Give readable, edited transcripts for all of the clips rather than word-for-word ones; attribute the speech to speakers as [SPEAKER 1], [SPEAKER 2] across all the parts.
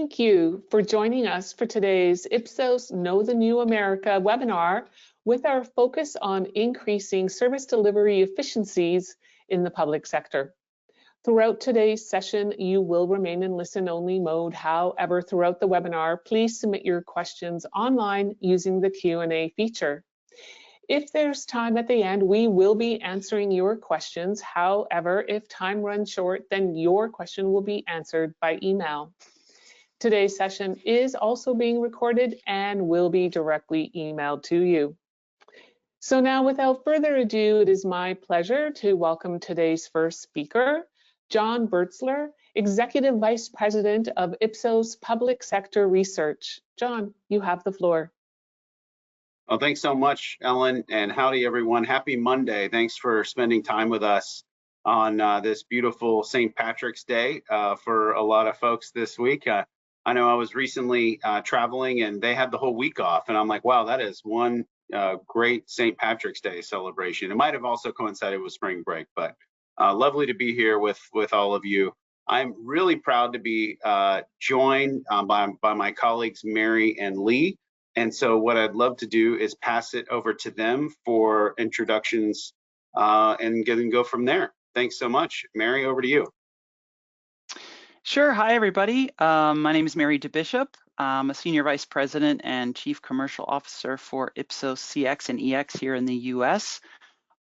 [SPEAKER 1] Thank you for joining us for today's Ipsos Know the New America webinar with our focus on increasing service delivery efficiencies in the public sector. Throughout today's session, you will remain in listen-only mode. However, throughout the webinar, please submit your questions online using the Q&A feature. If there's time at the end, we will be answering your questions. However, if time runs short, then your question will be answered by email. Today's session is also being recorded and will be directly emailed to you. So now, without further ado, it is my pleasure to welcome today's first speaker, John Bertzler, Executive Vice President of Ipsos Public Sector Research. John, you have the floor.
[SPEAKER 2] Well, thanks so much, Ellen, and howdy everyone. Happy Monday. Thanks for spending time with us on this beautiful St. Patrick's Day for a lot of folks this week. I know I was recently traveling and they had the whole week off, and I'm like, wow, that is one great St. Patrick's Day celebration. It might have also coincided with spring break, but lovely to be here with all of you. I'm really proud to be joined by my colleagues Mary and Lee. And so what I'd love to do is pass it over to them for introductions and go from there. Thanks so much. Mary, over to you.
[SPEAKER 3] Sure. Hi, everybody. My name is Mary DeBishop. I'm a Senior Vice President and Chief Commercial Officer for Ipsos CX and EX here in the US.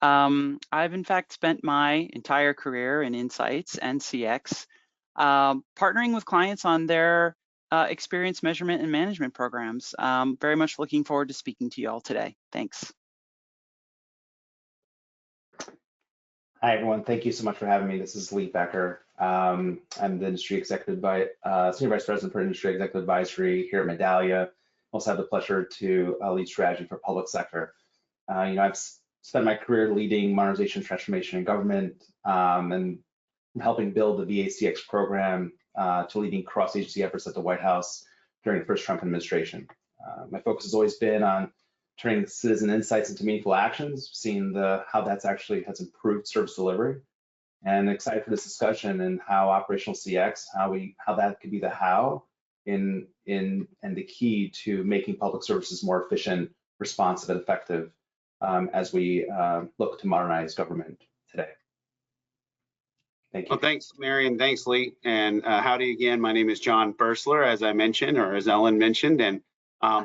[SPEAKER 3] I've in fact spent my entire career in Insights and CX, partnering with clients on their experience measurement and management programs. Very much looking forward to speaking to you all today. Thanks.
[SPEAKER 4] Hi, everyone. Thank you so much for having me. This is Lee Becker. I'm the Senior Vice President for Industry Executive Advisory here at Medallia. Also have the pleasure to lead strategy for public sector. I've spent my career leading modernization, transformation in government, and helping build the VA CX program to leading cross-agency efforts at the White House during the first Trump administration. My focus has always been on turning citizen insights into meaningful actions, seeing how that's actually has improved service delivery, and excited for this discussion and how operational CX, how that could be the how and the key to making public services more efficient, responsive, and effective as we look to modernize government today. Thank you.
[SPEAKER 2] Well, thanks, Mary, and thanks, Lee. And howdy again. My name is John Bertzler, as I mentioned, or as Ellen mentioned. And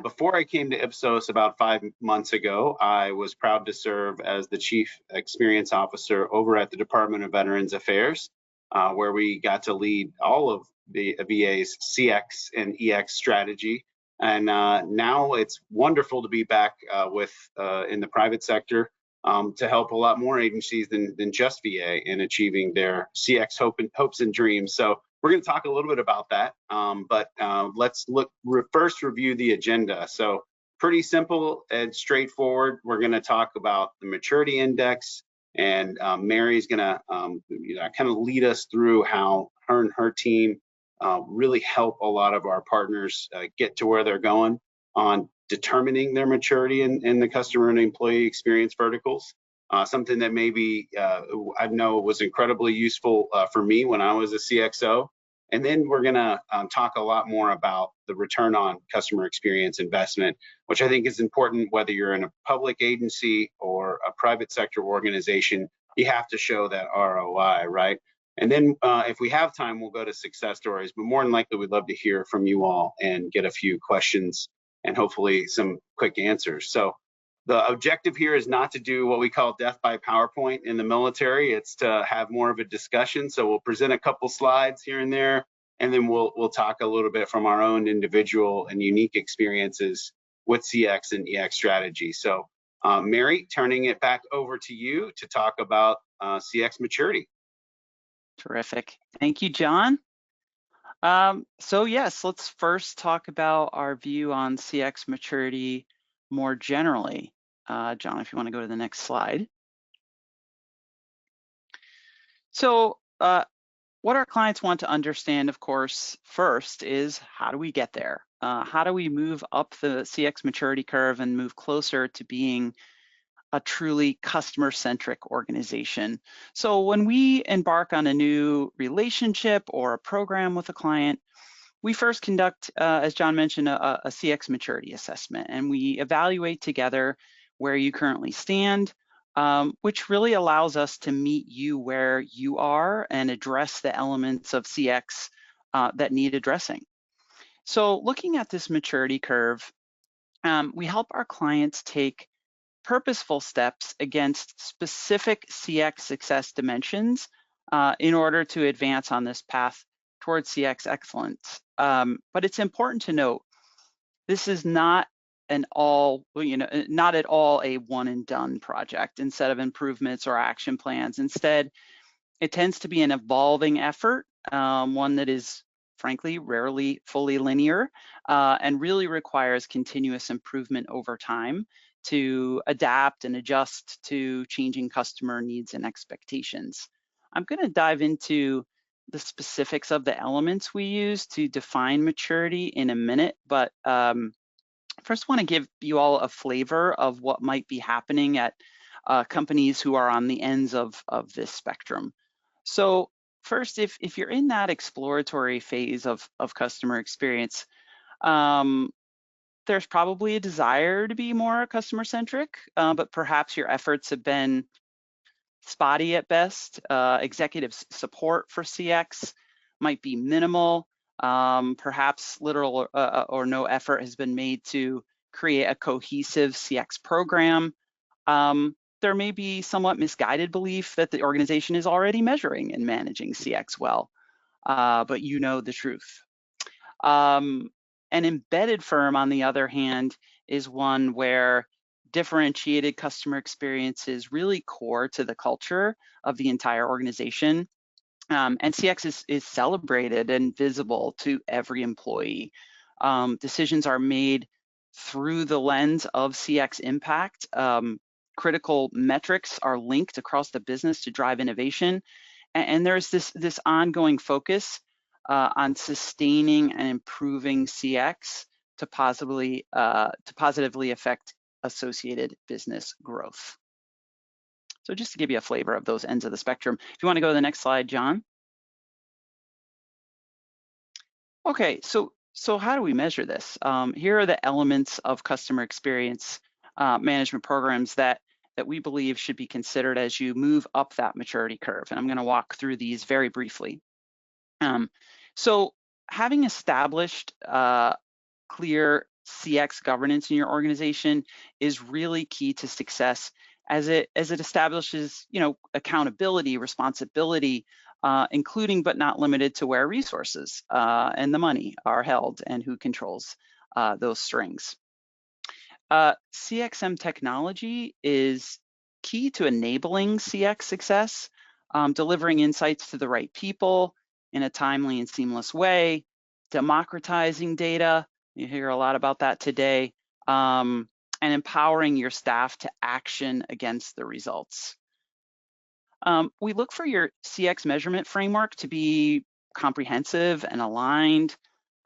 [SPEAKER 2] before I came to Ipsos about 5 months ago, I was proud to serve as the Chief Experience Officer over at the Department of Veterans Affairs, where we got to lead all of the VA's CX and EX strategy. And now it's wonderful to be back in the private sector to help a lot more agencies than just VA in achieving their CX hopes and dreams. So we're going to talk a little bit about that, but let's first review the agenda. So pretty simple and straightforward. We're going to talk about the maturity index, and Mary's going to kind of lead us through how her and her team really help a lot of our partners get to where they're going on determining their maturity in the customer and employee experience verticals. Something that maybe I know was incredibly useful for me when I was a CXO. And then we're gonna talk a lot more about the return on customer experience investment, which I think is important whether you're in a public agency or a private sector organization. You have to show that ROI, right? And then if we have time, we'll go to success stories, but more than likely, we'd love to hear from you all and get a few questions and hopefully some quick answers. So the objective here is not to do what we call death by PowerPoint in the military. It's to have more of a discussion. So we'll present a couple slides here and there, and then we'll talk a little bit from our own individual and unique experiences with CX and EX strategy. So Mary, turning it back over to you to talk about CX maturity.
[SPEAKER 3] Terrific. Thank you, John. So yes, let's first talk about our view on CX maturity more generally. John, if you want to go to the next slide. So what our clients want to understand, of course, first is how do we get there? How do we move up the CX maturity curve and move closer to being a truly customer-centric organization? So when we embark on a new relationship or a program with a client, We first conduct, as John mentioned, a CX maturity assessment, and we evaluate together where you currently stand, which really allows us to meet you where you are and address the elements of CX that need addressing. So looking at this maturity curve, we help our clients take purposeful steps against specific CX success dimensions in order to advance on this path towards CX excellence. But it's important to note, this is not not at all a one and done project instead of improvements or action plans. Instead, it tends to be an evolving effort, one that is frankly rarely fully linear and really requires continuous improvement over time to adapt and adjust to changing customer needs and expectations. I'm going to dive into the specifics of the elements we use to define maturity in a minute, but first want to give you all a flavor of what might be happening at companies who are on the ends of this spectrum. So first, if you're in that exploratory phase of customer experience, there's probably a desire to be more customer-centric, but perhaps your efforts have been spotty at best. Executive support for CX might be minimal. Perhaps little or no effort has been made to create a cohesive CX program. There may be somewhat misguided belief that the organization is already measuring and managing CX well, but you know the truth. An embedded firm, on the other hand, is one where differentiated customer experience is really core to the culture of the entire organization. And CX is celebrated and visible to every employee. Decisions are made through the lens of CX impact. Critical metrics are linked across the business to drive innovation. And there's this ongoing focus on sustaining and improving CX to positively affect associated business growth. So just to give you a flavor of those ends of the spectrum, if you want to go to the next slide, John. Okay, so how do we measure this? Here are the elements of customer experience management programs that we believe should be considered as you move up that maturity curve. And I'm going to walk through these very briefly. So having established clear CX governance in your organization is really key to success, as it establishes, accountability, responsibility, including but not limited to where resources and the money are held and who controls those strings. CXM technology is key to enabling CX success, delivering insights to the right people in a timely and seamless way, democratizing data, you hear a lot about that today, and empowering your staff to action against the results. We look for your CX measurement framework to be comprehensive and aligned,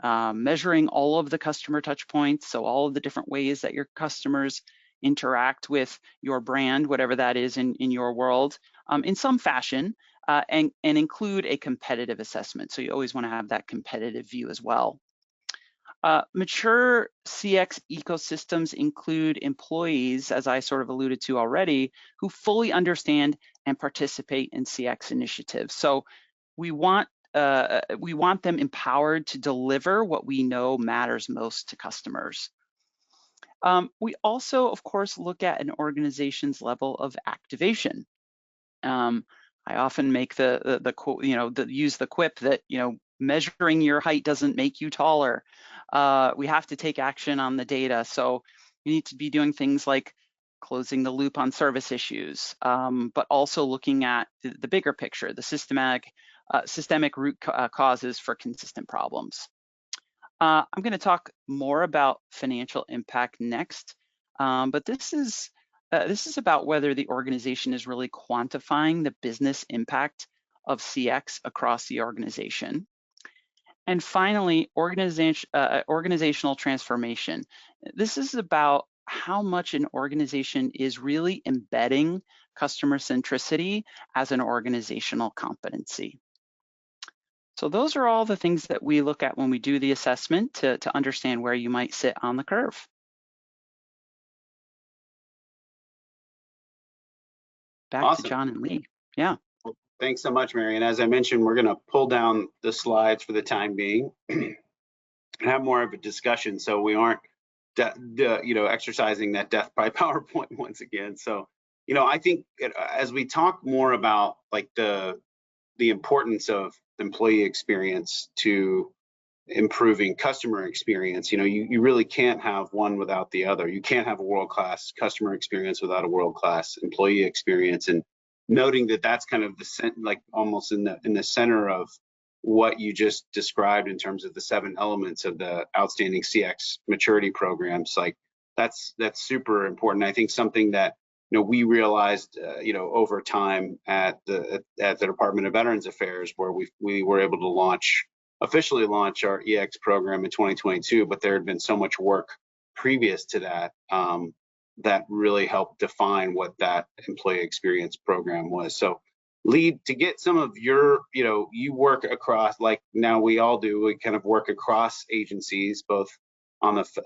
[SPEAKER 3] measuring all of the customer touch points, so all of the different ways that your customers interact with your brand, whatever that is in your world, in some fashion, and include a competitive assessment. So you always want to have that competitive view as well. Mature CX ecosystems include employees, as I sort of alluded to already, who fully understand and participate in CX initiatives. So we want them empowered to deliver what we know matters most to customers. We also, of course, look at an organization's level of activation. I often make the quote, use the quip that, measuring your height doesn't make you taller. We have to take action on the data. So you need to be doing things like closing the loop on service issues, but also looking at the bigger picture, the systemic root causes for consistent problems. I'm going to talk more about financial impact next, but this is about whether the organization is really quantifying the business impact of CX across the organization. And finally, organizational transformation. This is about how much an organization is really embedding customer centricity as an organizational competency. So those are all the things that we look at when we do the assessment to understand where you might sit on the curve. Back
[SPEAKER 2] Awesome.
[SPEAKER 3] to John and Lee. Yeah.
[SPEAKER 2] Thanks so much, Mary. And as I mentioned, we're going to pull down the slides for the time being and have more of a discussion, so we aren't, exercising that death by PowerPoint once again. So, I think as we talk more about like the importance of employee experience to improving customer experience, you really can't have one without the other. You can't have a world-class customer experience without a world-class employee experience. And noting that that's kind of almost in the center of what you just described in terms of the 7 elements of the outstanding CX maturity programs, like that's super important. I think something that we realized over time at the Department of Veterans Affairs, where we were able to officially launch our EX program in 2022, but there had been so much work previous to that that really helped define what that employee experience program was. So Lee, to get some of your, you work across, like now we all do, we kind of work across agencies, both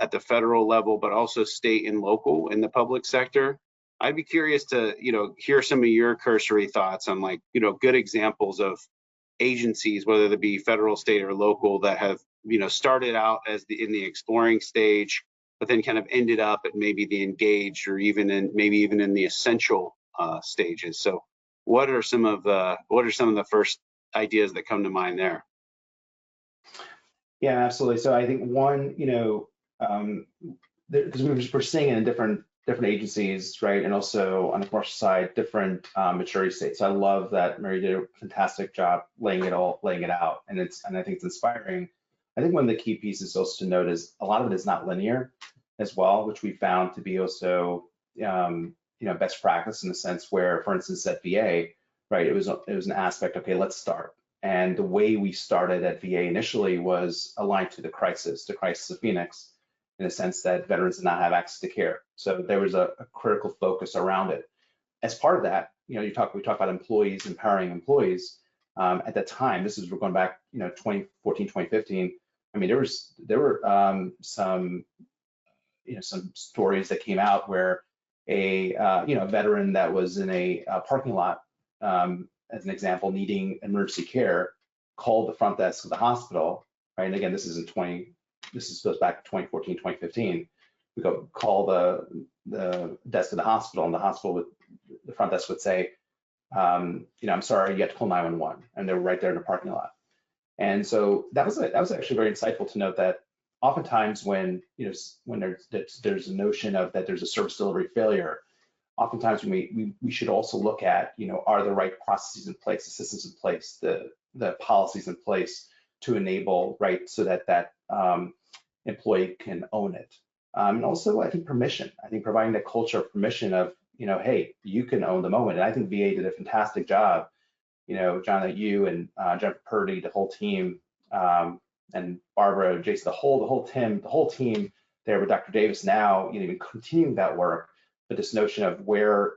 [SPEAKER 2] at the federal level, but also state and local in the public sector. I'd be curious to, hear some of your cursory thoughts on good examples of agencies, whether they be federal, state, or local, that have started out as in the exploring stage, but then kind of ended up at maybe the engaged or even in the essential stages. So what are some of the first ideas that come to mind there?
[SPEAKER 4] Yeah, absolutely. So I think one, because we're seeing it in different agencies, right? And also on the commercial side, different maturity states. So I love that Mary did a fantastic job laying it out, and I think it's inspiring. I think one of the key pieces also to note is a lot of it is not linear as well, which we found to be also best practice in the sense where, for instance, at VA, right, it was an aspect. Okay, let's start. And the way we started at VA initially was aligned to the crisis of Phoenix, in the sense that veterans did not have access to care. So there was a critical focus around it. As part of that, we talk about employees, empowering employees. At that time, we're going back, 2014, 2015. I mean, there were some stories that came out where a veteran that was in a parking lot, as an example, needing emergency care, called the front desk of the hospital, right? And again, this goes back to 2014, 2015. We go call the desk of the hospital, and the front desk would say, I'm sorry, you have to call 911, and they were right there in the parking lot. And so that was actually very insightful to note that oftentimes when there's a notion of that there's a service delivery failure, oftentimes we should also look at, are the right processes in place, the systems in place, the policies in place to enable, right, so that employee can own it. And also, I think permission. I think providing that culture of permission of, hey, you can own the moment. And I think VA did a fantastic job. John, that you and Jennifer Purdy, the whole team, and Barbara, Jason, the whole team there with Dr. Davis now, even continuing that work. But this notion of where,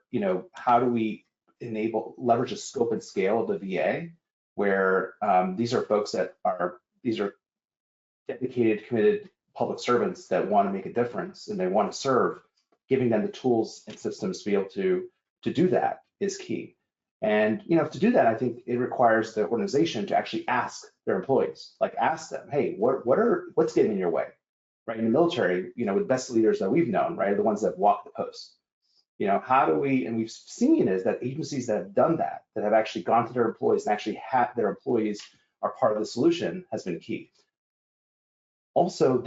[SPEAKER 4] how do we leverage the scope and scale of the VA, where these are folks that are dedicated, committed public servants that want to make a difference and they want to serve. Giving them the tools and systems to be able to do that is key. And to do that, I think it requires the organization to actually ask their employees, ask them, hey, what's getting in your way, right? In the military, the best leaders that we've known, right, are the ones that walk the post. How do we, and we've seen is that agencies that have done that have actually gone to their employees and actually had their employees are part of the solution, has been key. Also,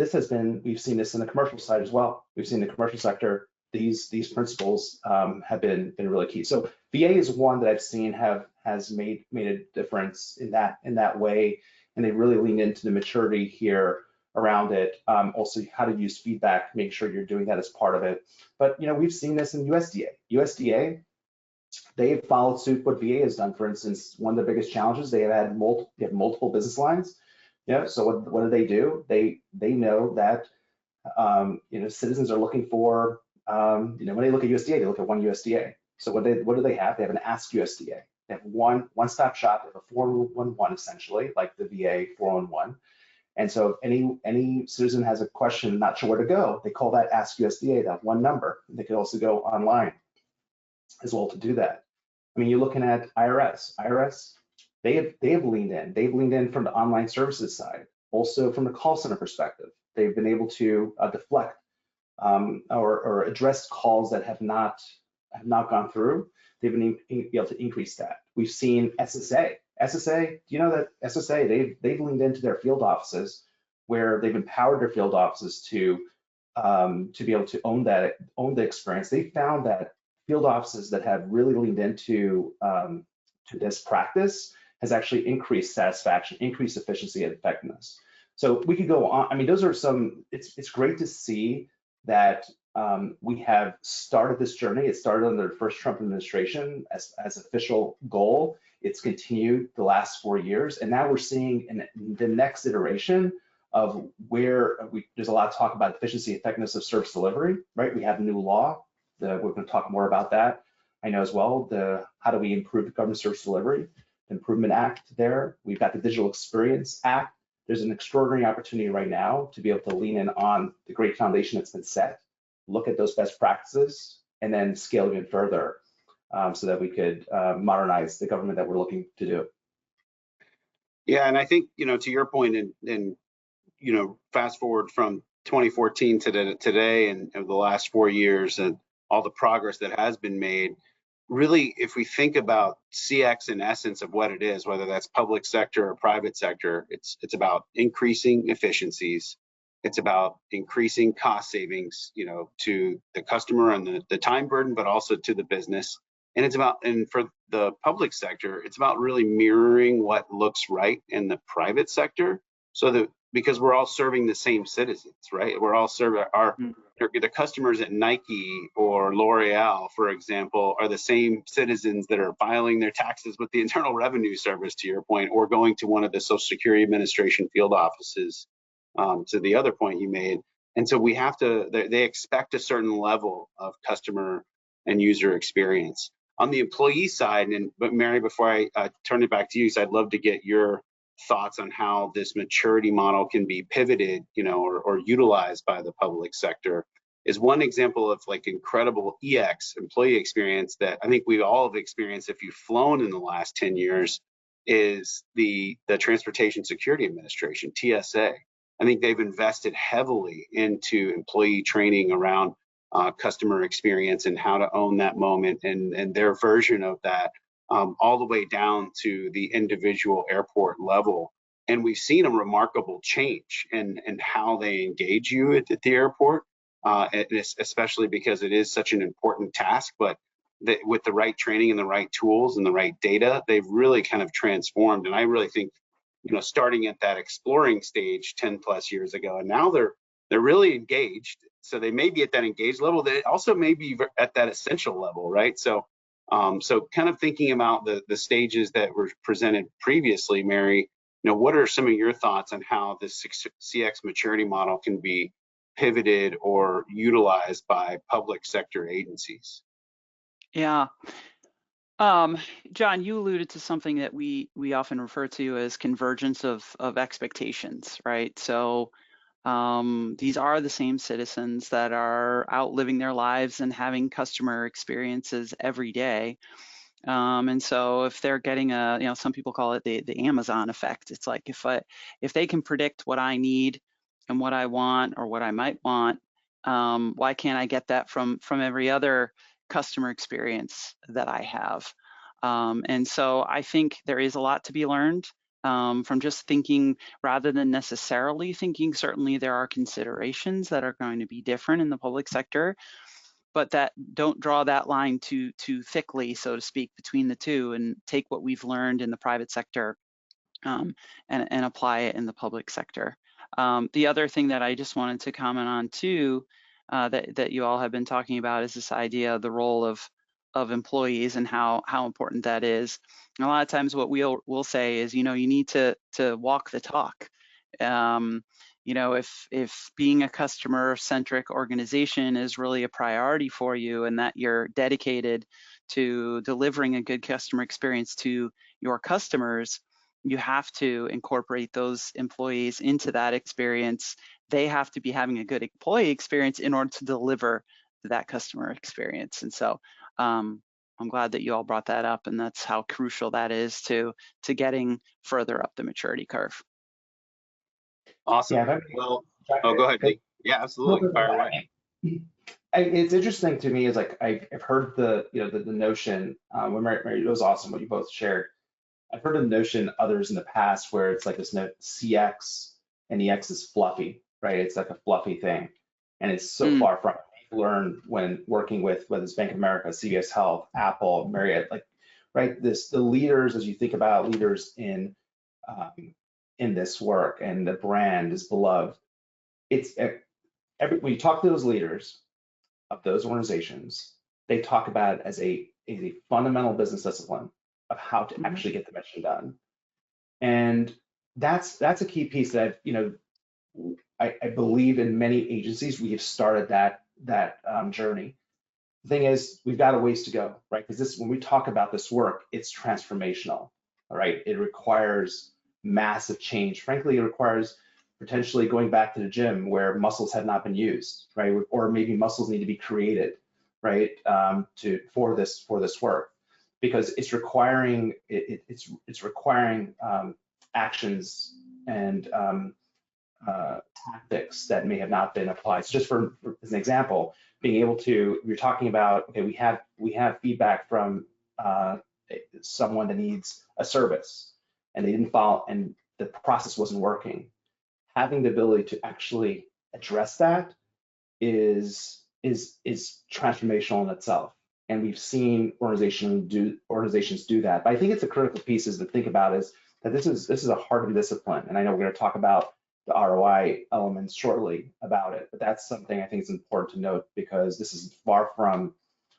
[SPEAKER 4] we've seen this in the commercial side as well. We've seen the commercial sector, these principles have been really key. So VA is one that I've seen has made a difference in that way, and they really lean into the maturity here around it. Also, how to use feedback, make sure you're doing that as part of it. But we've seen this in USDA. USDA, they've followed suit what VA has done. For instance, one of the biggest challenges, they have multiple business lines. So what do? They know that citizens are looking for when they look at USDA, they look at one USDA. So what do they have? They have an Ask USDA. They have one-stop shop. They have a 411 essentially, like the VA 411. And so if any citizen has a question, not sure where to go, they call that Ask USDA, that one number. They could also go online as well to do that. I mean, you're looking at IRS. IRS, they have leaned in. They've leaned in from the online services side, also from the call center perspective. They've been able to deflect or address calls that have not gone through. They've been able to increase that. We've seen SSA. SSA, you know that SSA, they've leaned into their field offices where they've empowered their field offices to be able to own the experience. They found that field offices that have really leaned into to this practice has actually increased satisfaction, increased efficiency and effectiveness. So we could go on. I mean, those are some. It's great to see that we have started this journey. It started under the first Trump administration as official goal. It's continued the last 4 years, and now we're seeing in the next iteration of where there's a lot of talk about efficiency, effectiveness of service delivery. Right? We have a new law. We're going to talk more about that. I know as well. How do we improve the government service delivery? The Improvement Act. There, we've got the Digital Experience Act. There's an extraordinary opportunity right now to be able to lean in on the great foundation that's been set, look at those best practices, and then scale even further so that we could modernize the government that we're looking to do.
[SPEAKER 2] Yeah, and I think, to your point, and fast forward from 2014 to today and the last 4 years and all the progress that has been made, really, if we think about CX in essence of what it is, whether that's public sector or private sector, it's about increasing efficiencies. It's about increasing cost savings, to the customer and the time burden, but also to the business. And for the public sector, it's about really mirroring what looks right in the private sector, because we're all serving the same citizens, right? We're all serving the customers at Nike or L'Oreal, for example, are the same citizens that are filing their taxes with the Internal Revenue Service, to your point, or going to one of the Social Security Administration field offices, to the other point you made. And so they expect a certain level of customer and user experience. On the employee side, but Mary, before I turn it back to you, so I'd love to get your thoughts on how this maturity model can be pivoted, or utilized by the public sector. Is one example of like incredible EX employee experience that I think we all have experienced if you've flown in the last 10 years is the Transportation Security Administration, TSA. I think they've invested heavily into employee training around customer experience and how to own that moment and their version of that, all the way down to the individual airport level. And we've seen a remarkable change in how they engage you at the airport, especially because it is such an important task. But with the right training and the right tools and the right data, they've really kind of transformed. And I really think, starting at that exploring stage 10 plus years ago, and now they're really engaged. So they may be at that engaged level. They also may be at that essential level, right? So kind of thinking about the stages that were presented previously, Mary, what are some of your thoughts on how this CX maturity model can be pivoted or utilized by public sector agencies?
[SPEAKER 3] Yeah. John, you alluded to something that we often refer to as convergence of expectations, right? So these are the same citizens that are out living their lives and having customer experiences every day. And so if they're getting some people call it the Amazon effect. It's like if they can predict what I need and what I want or what I might want, why can't I get that from every other customer experience that I have? And so I think there is a lot to be learned from just thinking rather than necessarily thinking. Certainly there are considerations that are going to be different in the public sector, but that don't draw that line too thickly, so to speak, between the two, and take what we've learned in the private sector and apply it in the public sector. The other thing that I just wanted to comment on too, that you all have been talking about, is this idea of the role of employees and how important that is. And a lot of times what we'll say is, you need to walk the talk. If being a customer-centric organization is really a priority for you and that you're dedicated to delivering a good customer experience to your customers, you have to incorporate those employees into that experience. They have to be having a good employee experience in order to deliver that customer experience. And so I'm glad that you all brought that up, and that's how crucial that is to getting further up the maturity curve.
[SPEAKER 2] Awesome.
[SPEAKER 4] Yeah,
[SPEAKER 2] Well, oh, go ahead, Lee. Yeah, absolutely. Fire away.
[SPEAKER 4] It's interesting to me is like I've heard the the notion when Mary, it was awesome what you both shared. I've heard the notion others in the past where it's like this note CX and EX is fluffy, right? It's like a fluffy thing, and it's so far from it. We've learned when working with whether it's Bank of America, CVS Health, Apple, Marriott, like right the leaders, as you think about leaders in this work, and the brand is beloved. It's when you talk to those leaders of those organizations, they talk about it as a fundamental business discipline of how to actually get the mission done. And that's a key piece that I believe in many agencies we have started that journey. The thing is, we've got a ways to go, right? Because when we talk about this work, it's transformational, all right? It requires massive change. Frankly, it requires potentially going back to the gym where muscles have not been used, right? Or maybe muscles need to be created, right? For this work, because it's requiring actions and tactics that may have not been applied. So just for as an example, being able to, you're talking about, okay, we have feedback from someone that needs a service and they didn't follow and the process wasn't working. Having the ability to actually address that is transformational in itself. And we've seen organizations do that. But I think it's a critical piece is to think about is that this is a hardened discipline. And I know we're going to talk about the ROI elements shortly about it, but that's something I think is important to note because this is far from,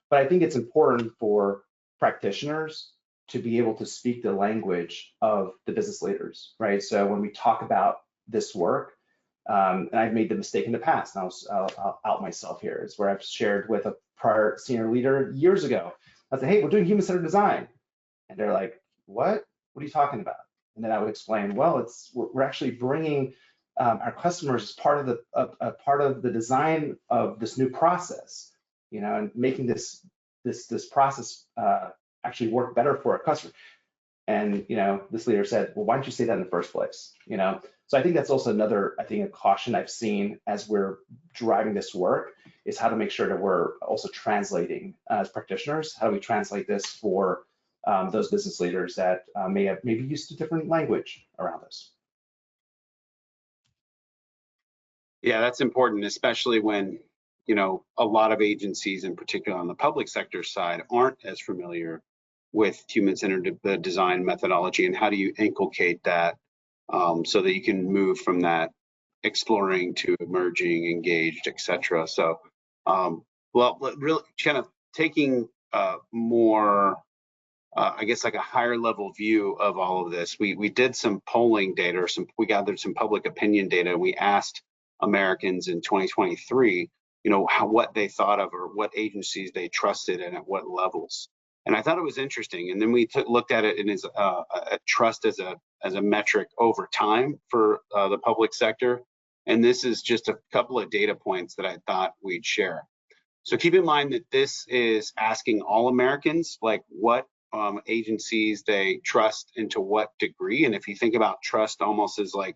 [SPEAKER 4] but I think it's important for practitioners to be able to speak the language of the business leaders, right? So when we talk about this work, and I've made the mistake in the past, and I'll out myself here, is where I've shared with a prior senior leader years ago. I said, hey, we're doing human-centered design. And they're like, what? What are you talking about? And then I would explain, well, we're actually bringing our customers as part of the design of this new process, and making this process actually work better for our customer. And this leader said, well, why don't you say that in the first place? So I think that's also another, a caution I've seen as we're driving this work is how to make sure that we're also translating as practitioners. How do we translate this for those business leaders that may have maybe used a different language around this?
[SPEAKER 2] Yeah, that's important, especially when, a lot of agencies, in particular on the public sector side, aren't as familiar with human-centered design methodology, and how do you inculcate that so that you can move from that exploring to emerging, engaged, etc. So, well, really kind of taking more, I guess, like a higher level view of all of this. We did some polling data, or we gathered some public opinion data. We asked Americans in 2023, what they thought of or what agencies they trusted and at what levels. And I thought it was interesting. And then we looked at it as trust as a metric over time for the public sector. And this is just a couple of data points that I thought we'd share. So keep in mind that this is asking all Americans, like what agencies they trust and to what degree. And if you think about trust almost as like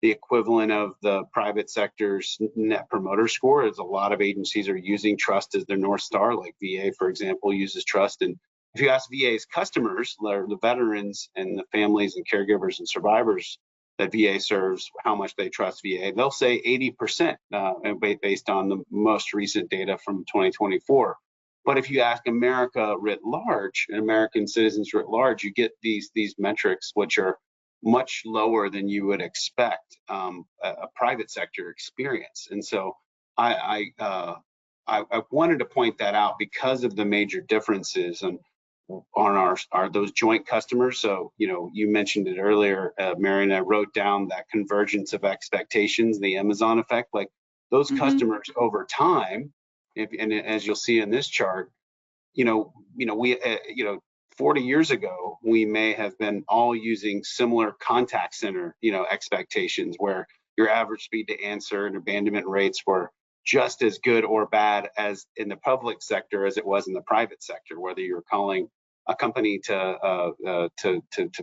[SPEAKER 2] the equivalent of the private sector's net promoter score, as a lot of agencies are using trust as their North Star, like VA, for example, uses trust. And if you ask VA's customers, the veterans and the families and caregivers and survivors that VA serves, how much they trust VA, they'll say 80% based on the most recent data from 2024. But if you ask America writ large and American citizens writ large, you get these metrics which are much lower than you would expect a private sector experience. And so I wanted to point that out because of the major differences on those joint customers. So, you mentioned it earlier, Mary, and I wrote down that convergence of expectations, the Amazon effect, like those customers over time, and as you'll see in this chart, we 40 years ago, we may have been all using similar contact center, expectations where your average speed to answer and abandonment rates were just as good or bad as in the public sector as it was in the private sector, whether you're calling a company to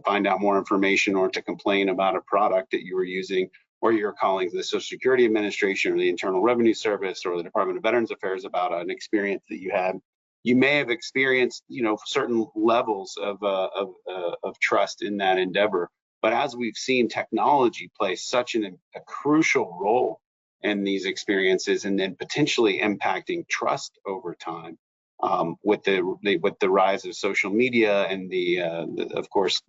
[SPEAKER 2] find out more information or to complain about a product that you were using, or you're calling the Social Security Administration or the Internal Revenue Service or the Department of Veterans Affairs about an experience that you had. You may have experienced, certain levels of trust in that endeavor. But as we've seen technology play such a crucial role in these experiences, and then potentially impacting trust over time, with the rise of social media and of course,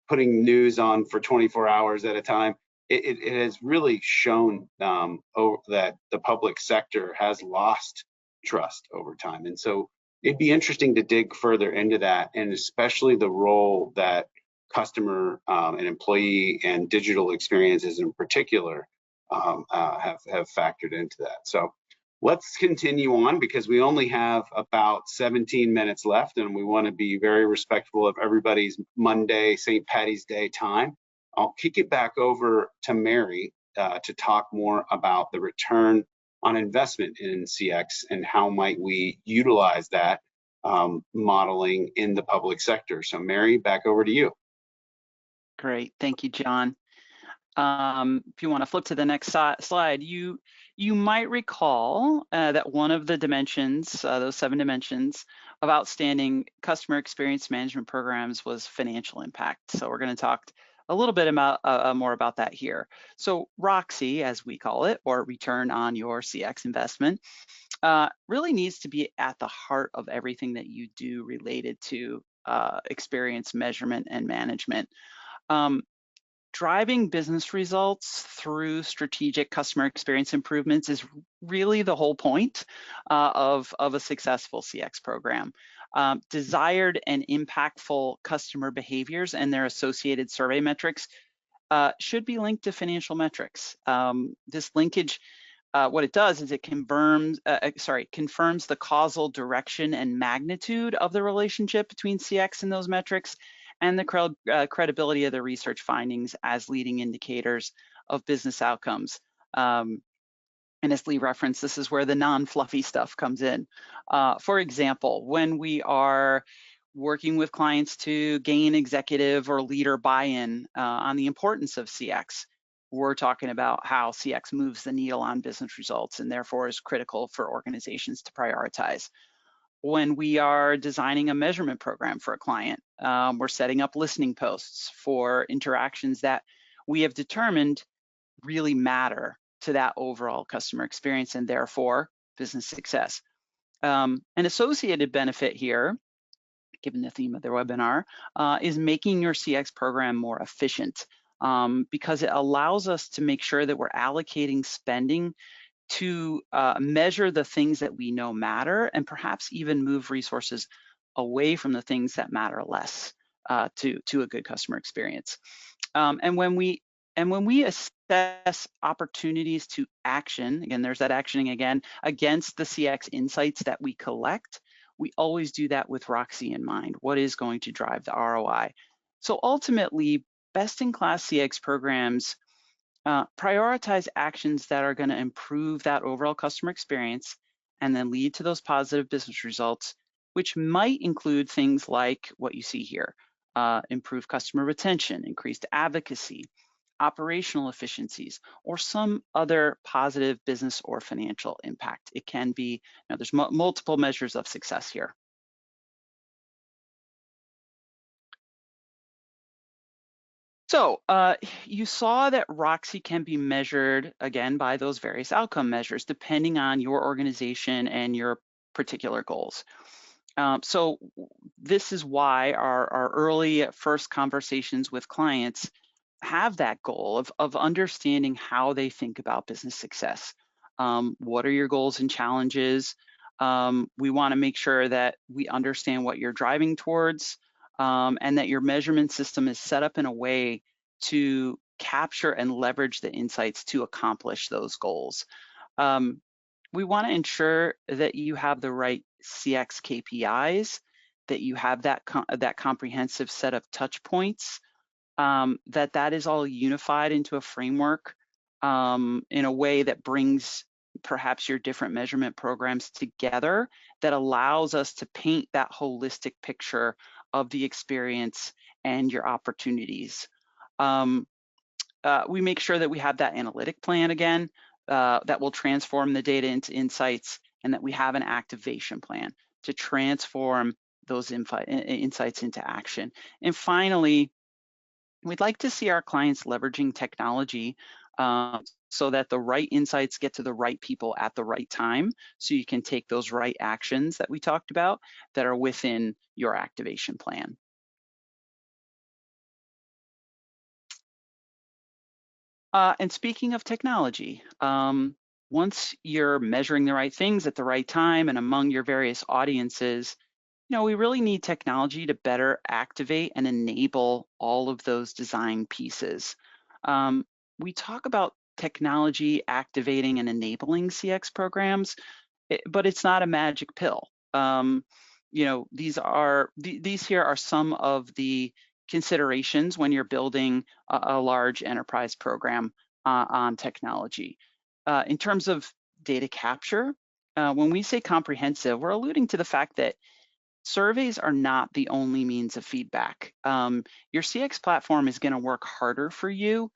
[SPEAKER 2] putting news on for 24 hours at a time, it has really shown that the public sector has lost trust over time. And so it'd be interesting to dig further into that, and especially the role that customer and employee and digital experiences in particular have factored into that. So let's continue on, because we only have about 17 minutes left, and we want to be very respectful of everybody's Monday, St. Patty's Day time. I'll kick it back over to Mary to talk more about the return on investment in CX and how might we utilize that modeling in the public sector. So Mary, back over to you.
[SPEAKER 3] Great, thank you, John. If you want to flip to the next slide, you might recall that one of the dimensions, those 7 dimensions of outstanding customer experience management programs, was financial impact. So we're going to talk a little bit about more about that here. So ROCXI, as we call it, or return on your CX investment, really needs to be at the heart of everything that you do related to experience measurement and management. Driving business results through strategic customer experience improvements is really the whole point of a successful CX program. Desired and impactful customer behaviors and their associated survey metrics should be linked to financial metrics. This linkage, what it does is it confirms the causal direction and magnitude of the relationship between CX and those metrics, and the credibility of the research findings as leading indicators of business outcomes. And as Lee referenced, this is where the non-fluffy stuff comes in. For example, when we are working with clients to gain executive or leader buy-in on the importance of CX, we're talking about how CX moves the needle on business results and therefore is critical for organizations to prioritize. When we are designing a measurement program for a client, we're setting up listening posts for interactions that we have determined really matter to that overall customer experience and therefore business success. An associated benefit here, given the theme of the webinar, is making your CX program more efficient, because it allows us to make sure that we're allocating spending to measure the things that we know matter, and perhaps even move resources away from the things that matter less to a good customer experience. And when we assess opportunities to action, again, there's that actioning again, against the CX insights that we collect, we always do that with ROCXI in mind. What is going to drive the ROI? So ultimately, best-in-class CX programs prioritize actions that are going to improve that overall customer experience and then lead to those positive business results, which might include things like what you see here: improved customer retention, increased advocacy, operational efficiencies, or some other positive business or financial impact. It can be, there's multiple measures of success here. So you saw that ROCXI can be measured, again, by those various outcome measures, depending on your organization and your particular goals. So this is why our early first conversations with clients have that goal of understanding how they think about business success. What are your goals and challenges? We want to make sure that we understand what you're driving towards, and that your measurement system is set up in a way to capture and leverage the insights to accomplish those goals. We want to ensure that you have the right CX KPIs, that you have that comprehensive set of touch points, that is all unified into a framework in a way that brings perhaps your different measurement programs together, that allows us to paint that holistic picture of the experience and your opportunities. We make sure that we have that analytic plan again, that will transform the data into insights, and that we have an activation plan to transform those insights into action. And finally, we'd like to see our clients leveraging technology so that the right insights get to the right people at the right time, so you can take those right actions that we talked about that are within your activation plan. And speaking of technology, once you're measuring the right things at the right time and among your various audiences, we really need technology to better activate and enable all of those design pieces. We talk about technology activating and enabling CX programs, but it's not a magic pill. These here are some of the considerations when you're building a large enterprise program on technology. In terms of data capture, when we say comprehensive, we're alluding to the fact that surveys are not the only means of feedback. Your CX platform is going to work harder for you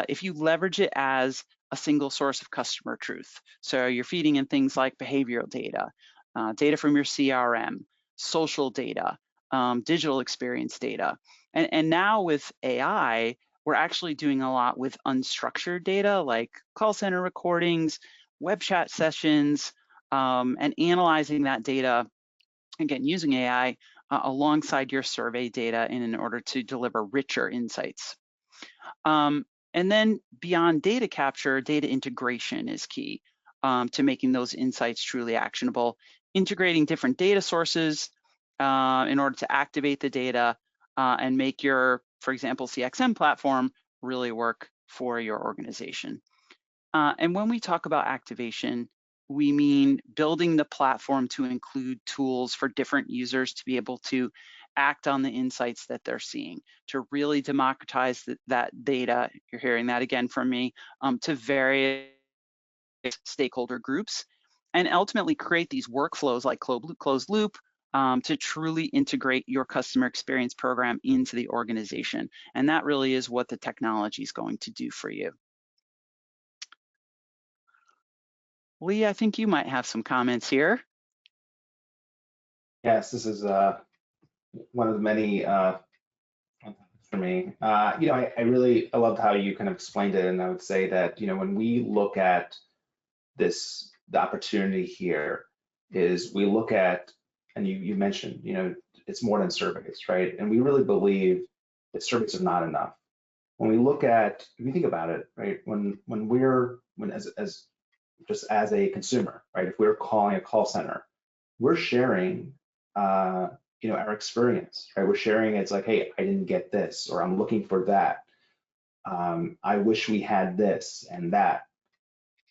[SPEAKER 3] if you leverage it as a single source of customer truth. So you're feeding in things like behavioral data, data from your CRM, social data, digital experience data. And now with AI, we're actually doing a lot with unstructured data like call center recordings, web chat sessions, and analyzing that data, again, using AI alongside your survey data in order to deliver richer insights. And then beyond data capture, data integration is key to making those insights truly actionable. Integrating different data sources in order to activate the data and make your, for example, CXM platform really work for your organization. And when we talk about activation, we mean building the platform to include tools for different users to be able to act on the insights that they're seeing, to really democratize that data, you're hearing that again from me, to various stakeholder groups, and ultimately create these workflows like closed loop to truly integrate your customer experience program into the organization. And that really is what the technology is going to do for you. Lee, I think you might have some comments here.
[SPEAKER 4] Yes, this is one of the many for me. I loved how you kind of explained it, and I would say that when we look at this, the opportunity here is we look at, and you mentioned, it's more than surveys, right? And we really believe that surveys are not enough. When we look at, if you think about it, right, when as a consumer, right, if we're calling a call center, we're sharing our experience, right? We're sharing, it's like, hey, I didn't get this, or I'm looking for that. I wish we had this and that.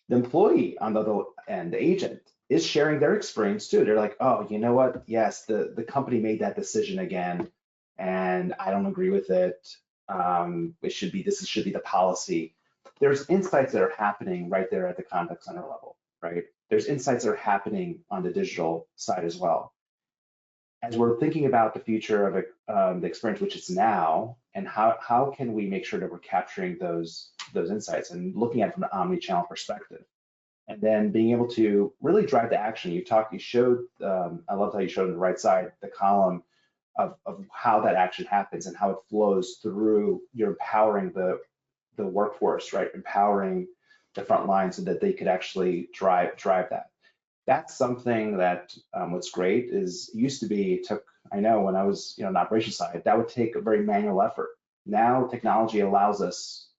[SPEAKER 4] The employee on the other end, the agent, is sharing their experience too. They're like, oh, you know what? Yes, the company made that decision again, and I don't agree with it. This should be the policy. There's insights that are happening right there at the contact center level, right? There's insights that are happening on the digital side as well. As we're thinking about the future of the experience, which is now, and how can we make sure that we're capturing those insights and looking at it from an omni-channel perspective, and then being able to really drive the action. You showed, I love how you showed on the right side the column of how that action happens and how it flows through. You're empowering the workforce, right? Empowering the front line so that they could actually drive that. That's something that what's great is, it used to be, I know when I was on the operations side, that would take a very manual effort. Now technology allows us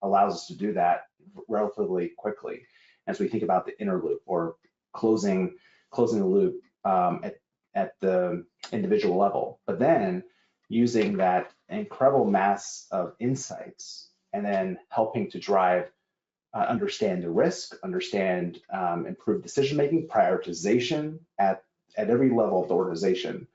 [SPEAKER 4] to do that relatively quickly as we think about the inner loop, or closing the loop at the individual level, but then using that incredible mass of insights and then helping to drive, understand the risk, understand, improve decision-making, prioritization at at every level of the organization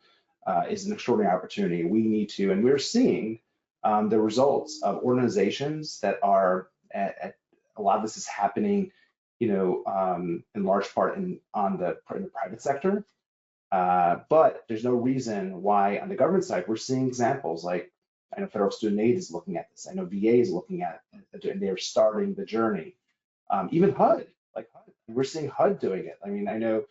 [SPEAKER 4] is an extraordinary opportunity. We need to, and we're seeing the results of organizations that are at a lot of this is happening, in large part in the private sector. But there's no reason why on the government side, we're seeing examples like, I know federal student aid is looking at this. I know VA is looking at it, and they're starting the journey. Even HUD, like HUD, we're seeing HUD doing it. I mean, I know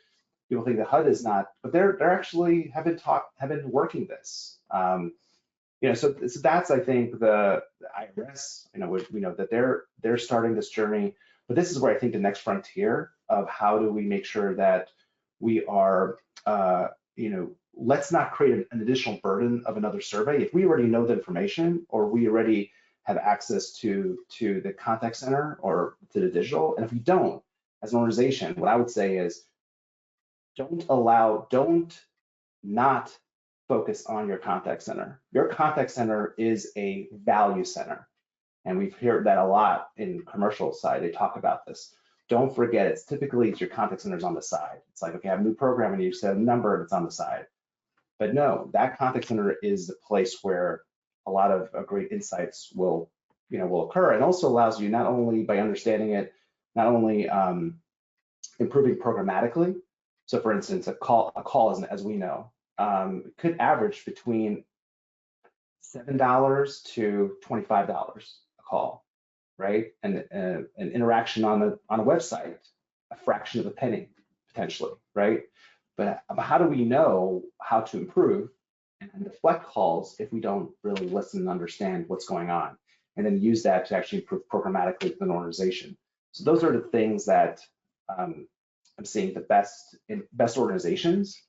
[SPEAKER 4] people think that HUD is not, but they're actually have been working this. So that's, I think, the IRS. We know that they're starting this journey, but this is where I think the next frontier of how do we make sure that we are, let's not create an additional burden of another survey. If we already know the information, or we already have access to the contact center or to the digital, and if we don't, as an organization, what I would say is don't not focus on your contact center. Your contact center is a value center. And we've heard that a lot in commercial side. They talk about this. Don't forget, it's your contact center's on the side. It's like, okay, I have a new program and you set a number and it's on the side. But no, that contact center is the place where a lot of great insights will occur, and also allows you, not only by understanding it, not only improving programmatically. So for instance, a call is, as we know, could average between $7 to $25 a call, right? And an interaction on a website, a fraction of a penny potentially, right? But how do we know how to improve and deflect calls if we don't really listen and understand what's going on, and then use that to actually improve programmatically within an organization? So those are the things that I'm seeing the best organizations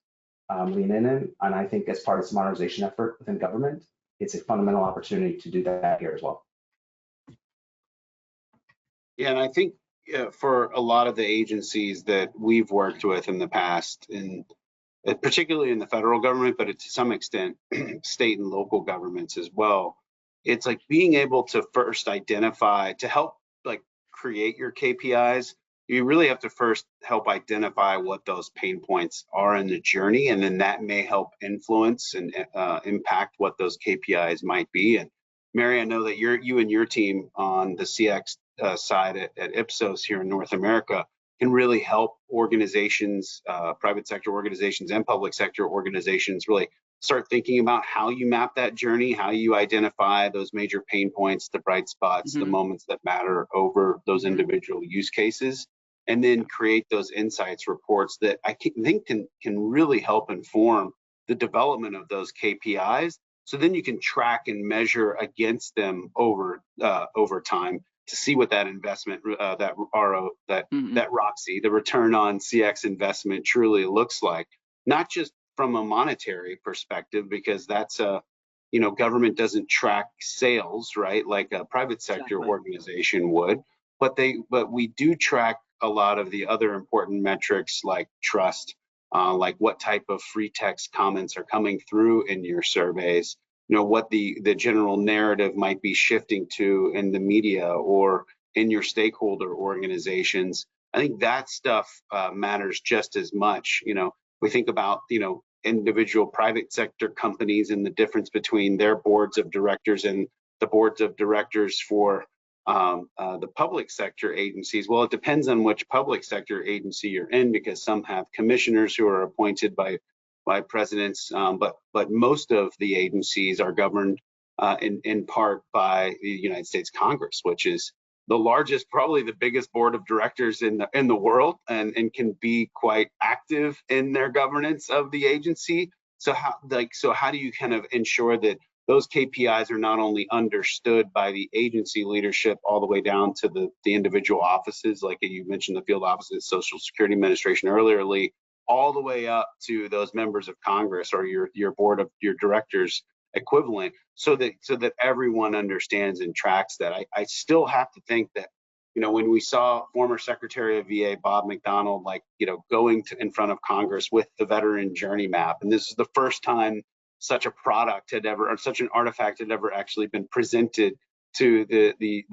[SPEAKER 4] lean in, and I think as part of this modernization effort within government, it's a fundamental opportunity to do that here as well.
[SPEAKER 2] Yeah, and I think for a lot of the agencies that we've worked with in the past, and particularly in the federal government, but to some extent state and local governments as well, it's like being able to first identify, to help like create your KPIs, you really have to first help identify what those pain points are in the journey, and then that may help influence and impact what those KPIs might be. And Mary, I know that you and your team on the CX side at Ipsos here in North America can really help organizations, private sector organizations and public sector organizations, really start thinking about how you map that journey, how you identify those major pain points, the bright spots, the moments that matter over those individual use cases, and then create those insights reports that I think can really help inform the development of those KPIs. So then you can track and measure against them over time to see what that investment, that ROCXI, the return on CX investment, truly looks like. Not just from a monetary perspective, because that's government doesn't track sales, right, like a private sector organization would, but we do track a lot of the other important metrics like trust, like what type of free text comments are coming through in your surveys, what the general narrative might be shifting to in the media or in your stakeholder organizations. I think that stuff matters just as much. We think about, individual private sector companies and the difference between their boards of directors and the boards of directors for the public sector agencies. Well, it depends on which public sector agency you're in, because some have commissioners who are appointed by presidents, but most of the agencies are governed in part by the United States Congress, which is the largest, probably the biggest board of directors in the world, and can be quite active in their governance of the agency. So how do you kind of ensure that those KPIs are not only understood by the agency leadership all the way down to the individual offices, like you mentioned the field offices, Social Security Administration earlier, Lee, all the way up to those members of Congress or your board of your directors equivalent, so that everyone understands and tracks that. I still have to think that, when we saw former Secretary of VA Bob McDonald, going in front of Congress with the veteran journey map, and this is the first time such a product had ever, or such an artifact had ever actually been presented to the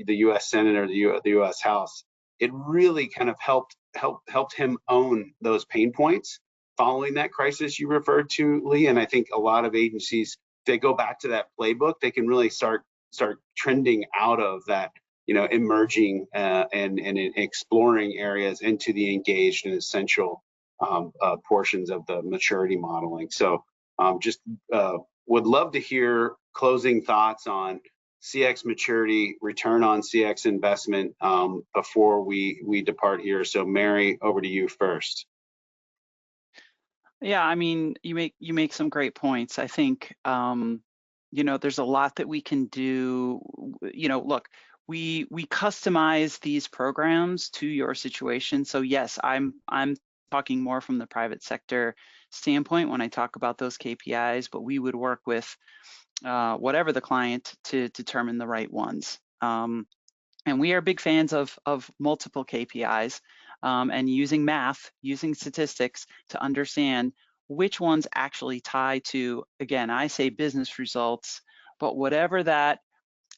[SPEAKER 2] U.S. Senate or the U.S. House. It really kind of helped him own those pain points following that crisis you referred to, Lee. And I think a lot of agencies, if they go back to that playbook, they can really start trending out of that, emerging and exploring areas into the engaged and essential portions of the maturity modeling. So just would love to hear closing thoughts on CX maturity, return on CX investment before we depart here. So Mary, over to you first.
[SPEAKER 3] Yeah, I mean, you make some great points. I think there's a lot that we can do. Look, we customize these programs to your situation. So yes, I'm talking more from the private sector standpoint when I talk about those KPIs, but we would work with whatever the client to determine the right ones. And we are big fans of multiple KPIs and using math, using statistics to understand which ones actually tie to, again, I say business results, but whatever that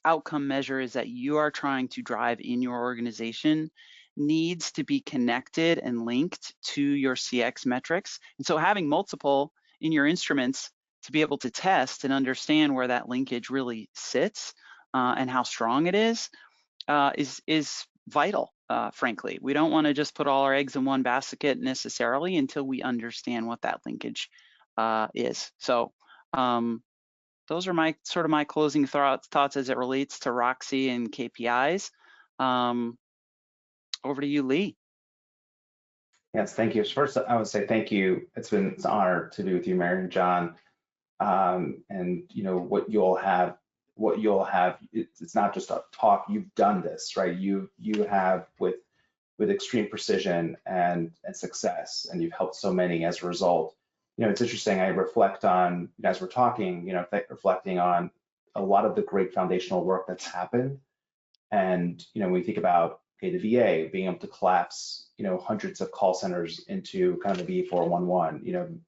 [SPEAKER 3] outcome measure is that you are trying to drive in your organization needs to be connected and linked to your CX metrics. And so having multiple in your instruments to be able to test and understand where that linkage really sits and how strong it is vital, frankly. We don't want to just put all our eggs in one basket necessarily until we understand what that linkage is. So those are my closing thoughts as it relates to ROCXI and KPIs. Over to you, Lee.
[SPEAKER 4] Yes, thank you. First, I would say thank you. It's an honor to be with you, Mary and John. And what you'll have, it's not just a talk. You've done this, right? You have with extreme precision and success, and you've helped so many as a result. It's interesting. I reflect on, as we're talking, reflecting on a lot of the great foundational work that's happened. And when we think about the VA being able to collapse, hundreds of call centers into kind of the V411,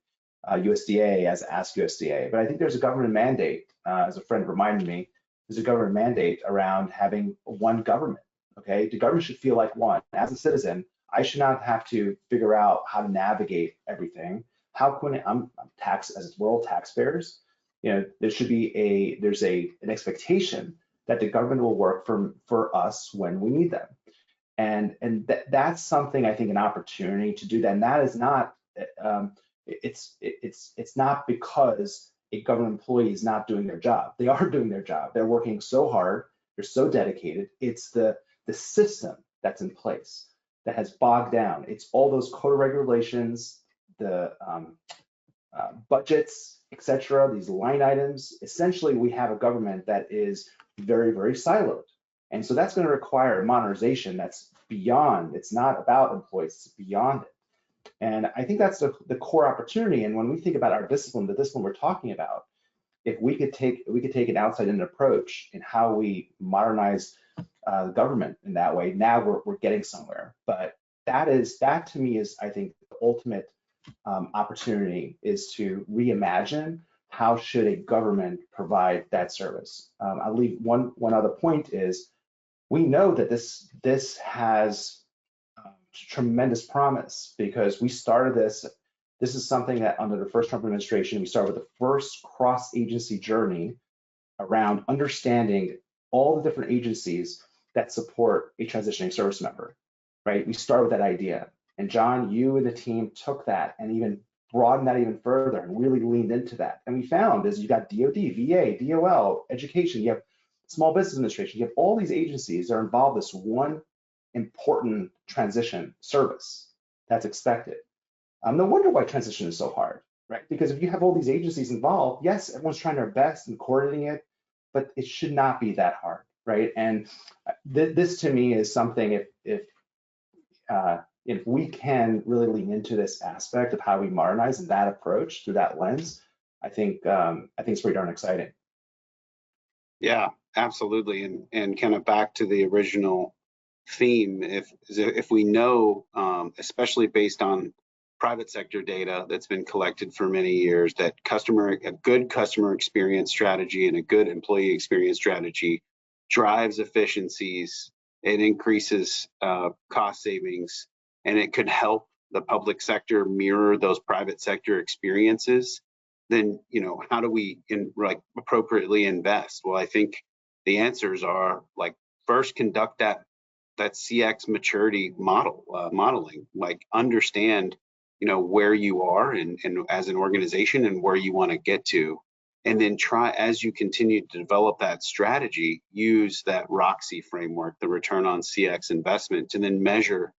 [SPEAKER 4] USDA as Ask USDA. But I think there's a government mandate, as a friend reminded me, there's a government mandate around having one government, okay? The government should feel like one. As a citizen, I should not have to figure out how to navigate everything. How can I'm as we're all taxpayers, there should be an expectation that the government will work for us when we need them. And that's something, I think, an opportunity to do that. And that is not, it's not because a government employee is not doing their job. They are doing their job. They're working so hard. They're so dedicated. It's the system that's in place that has bogged down. It's all those code of regulations, the budgets, etc., these line items. Essentially, we have a government that is very, very siloed. And so that's going to require modernization that's beyond, it's not about employees, it's beyond it. And I think that's the core opportunity. And when we think about our discipline, the discipline we're talking about, if we could take an outside-in approach in how we modernize government in that way, now we're getting somewhere. But that to me is, I think, the ultimate opportunity is to reimagine how should a government provide that service. I'll leave one other point is, we know that this has tremendous promise because we started this. This is something that under the first Trump administration, we started with the first cross-agency journey around understanding all the different agencies that support a transitioning service member, right? We started with that idea. And John, you and the team took that and even broadened that even further and really leaned into that. And we found is you got DOD, VA, DOL, education, you have Small Business Administration, you have all these agencies that are involved in this one important transition service that's expected. No wonder why transition is so hard, right? Because if you have all these agencies involved, yes, everyone's trying their best and coordinating it, but it should not be that hard, right? And this to me is something if we can really lean into this aspect of how we modernize and that approach through that lens, I think it's pretty darn exciting.
[SPEAKER 2] Yeah, absolutely. And kind of back to the original theme, if we know, especially based on private sector data that's been collected for many years, that a good customer experience strategy and a good employee experience strategy drives efficiencies, it increases cost savings, and it could help the public sector mirror those private sector experiences, then, you know, how do we appropriately invest? Well, I think the answers are like, first, conduct that CX maturity modeling, like understand, you know, where you are and as an organization and where you want to get to. And then try, as you continue to develop that strategy, use that ROCXI framework, the return on CX investment, to then measure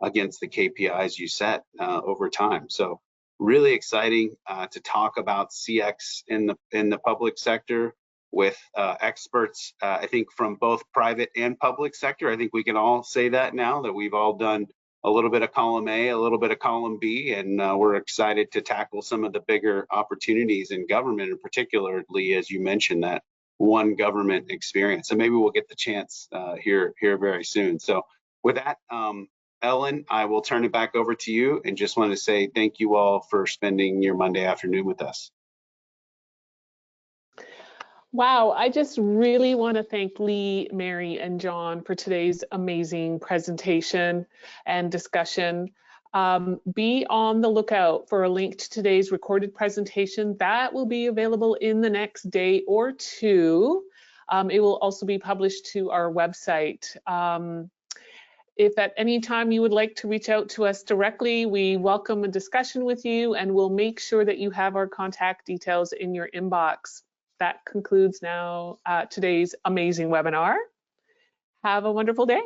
[SPEAKER 2] against the KPIs you set over time. So really exciting to talk about CX in the public sector with experts, I think from both private and public sector. I think we can all say that now, that we've all done a little bit of column A, a little bit of column B, and we're excited to tackle some of the bigger opportunities in government, and particularly, as you mentioned, that one government experience. So maybe we'll get the chance here very soon. So with that, Ellen, I will turn it back over to you, and just want to say thank you all for spending your Monday afternoon with us.
[SPEAKER 1] Wow, I just really want to thank Lee, Mary, and John for today's amazing presentation and discussion. Be on the lookout for a link to today's recorded presentation. That will be available in the next day or two. It will also be published to our website. If at any time you would like to reach out to us directly, we welcome a discussion with you, and we'll make sure that you have our contact details in your inbox. That concludes now today's amazing webinar. Have a wonderful day.